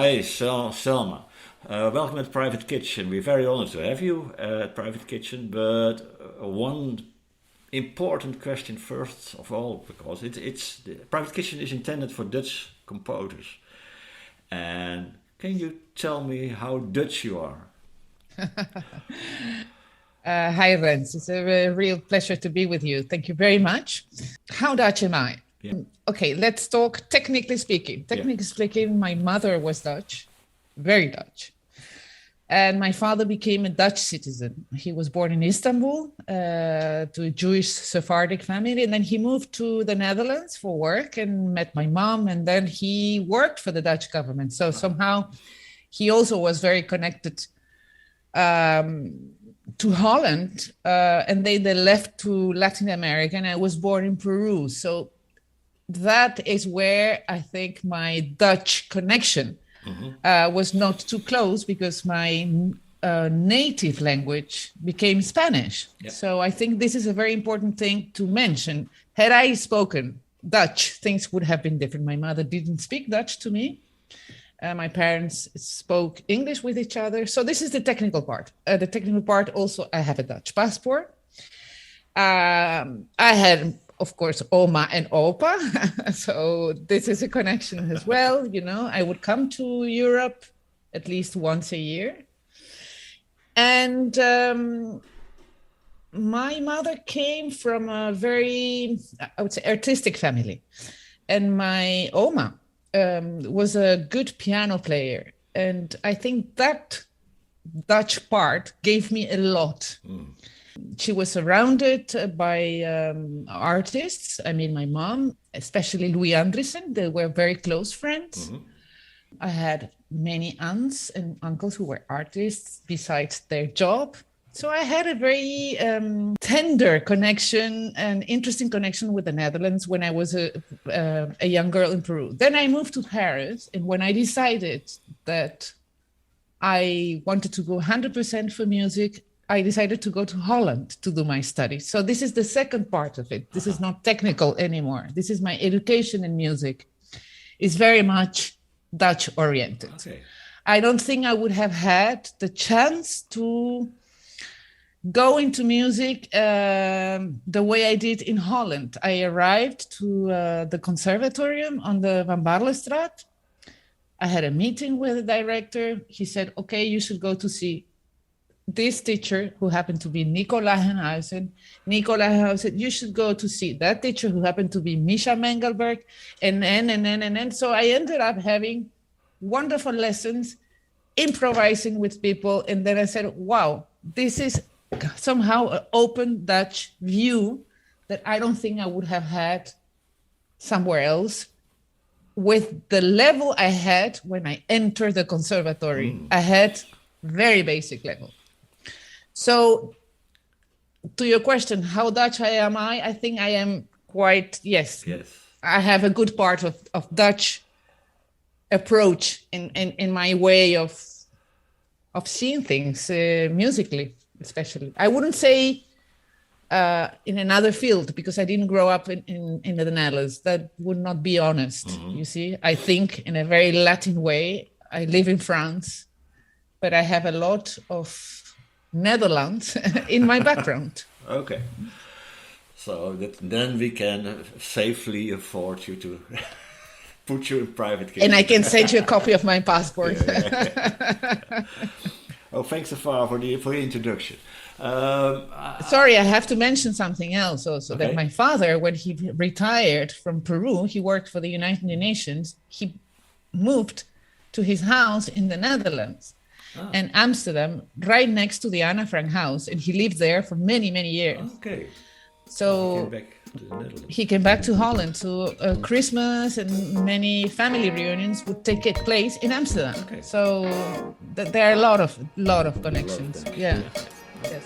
Hey, Selma. Welcome at Private Kitchen. We're very honored to have you at Private Kitchen. But one important question first of all, because it's the Private Kitchen is intended for Dutch composers. And can you tell me how Dutch you are? Hi, Rens. It's a real pleasure to be with you. Thank you very much. How Dutch am I? Yeah. Okay, let's talk technically speaking. Technically speaking, my mother was Dutch, very Dutch. And my father became a Dutch citizen. He was born in Istanbul to a Jewish Sephardic family. And then he moved to the Netherlands for work and met my mom. And then he worked for the Dutch government. So somehow he also was very connected to Holland. And they left to Latin America. And I was born in Peru. So that is where I think my Dutch connection was not too close, because my native language became Spanish. Yeah. So I think this is a very important thing to mention. Had I spoken Dutch, things would have been different. My mother didn't speak Dutch to me. My parents spoke English with each other. So this is the technical part. The technical part also, I have a Dutch passport. I had, of course, Oma and Opa. So this is a connection as well. You know, I would come to Europe at least once a year. And my mother came from a very, I would say, artistic family. And my Oma was a good piano player. And I think that Dutch part gave me a lot. She was surrounded by artists. I mean, my mom, especially Louis Andriessen, they were very close friends. I had many aunts and uncles who were artists besides their job. So I had a very tender connection, an interesting connection with the Netherlands when I was a young girl in Peru. Then I moved to Paris, and when I decided that I wanted to go 100% for music, I decided to go to Holland to do my studies. So this is the second part of it. This is not technical anymore. This is my education in music. It's very much Dutch oriented. Okay. I don't think I would have had the chance to go into music the way I did in Holland. I arrived to the Conservatory on the Van Baarlestraat. I had a meeting with the director. He said, okay, you should go to see this teacher, who happened to be Nicola Henhuizen. You should go to see that teacher, who happened to be Misha Mengelberg, and. So I ended up having wonderful lessons, improvising with people. And then I said, wow, this is somehow an open Dutch view that I don't think I would have had somewhere else with the level I had when I entered the conservatory. I had very basic level. So to your question, how Dutch am I? I think I am quite, yes. I have a good part of Dutch approach in my way of seeing things musically, especially. I wouldn't say in another field, because I didn't grow up in the Netherlands. That would not be honest, you see. I think in a very Latin way. I live in France, but I have a lot of Netherlands in my background. Okay. So then we can safely afford you to put you in Private Kitchen. And I can send you a copy of my passport. Oh, thanks so far for the introduction. Sorry, I have to mention something else also. Okay. That my father, when he retired from Peru, he worked for the United Nations. He moved to his house in the Netherlands. And Amsterdam, right next to the Anna Frank house, and he lived there for many, many years. Okay. So he came back to Holland. So Christmas and many family reunions would take place in Amsterdam. Okay. So there are a lot of connections. Yeah. Yes.